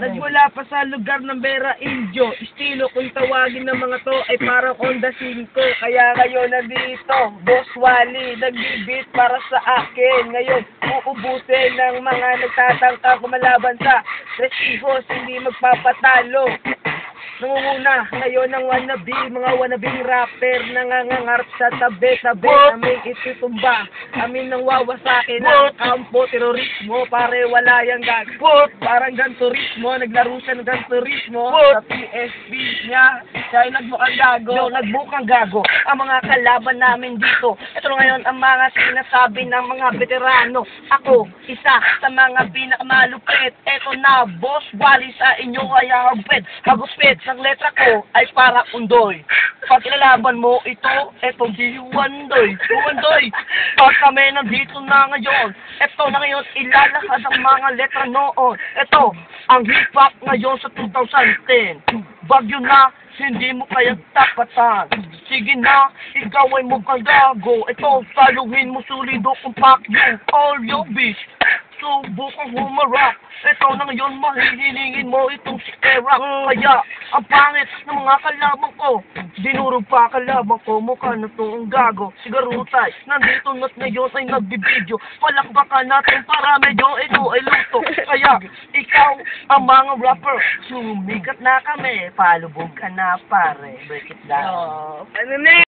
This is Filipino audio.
Nagmula pa sa lugar ng Vera Indio, estilo kung tawagin ng mga to ay parang Honda 5. Kaya ngayon nandito, Boss Wally, nagbibit para sa akin. Ngayon, uubusin ng mga nagtatangka kumalaban sa Restigos, hindi magpapatalo. Nangunguna ngayon ng mga wannabing rapper, nangangarap sa tabi-tabi, aming itutumba, amin nang wawasakin ng kampo, terorismo, pare wala yung parang ganturismo, naglaro siya ng ganturismo, sa PSP niya, siya ay nagbukang gago, ang mga kalaban namin dito, ito ngayon ang mga sinasabi ng mga veterano, ako, isa sa mga pinakamalupit, eto na, Boss Wally sa inyo kaya hagupit, ang letra ko ay para undoy. Pag ilalaban mo ito, etong di Wandoy. Pag kami nandito na ngayon, eto na ngayon ilalakad ang mga letra noon. Ito, ang hip-hop ngayon sa 2010. Bagyo na, hindi mo kaya tapatan. Sige na, ikaw ay mukhang gago. Ito, saluhin mo sulido kung fuck you, all your bitch. Subukang humarap. Ito na ngayon mahihilingin mo itong si Era. Kaya ang pangit ng mga kalaban ko, dinurog pa kalaban ko, mukha na itong gago. Sigarutay, nandito na't ngayon ay nagbibideo. Palakbakan natin para medyo ito ay luto. Kaya ikaw ang mga rapper, sumikat na kami. Palubog ka na pare, break it down.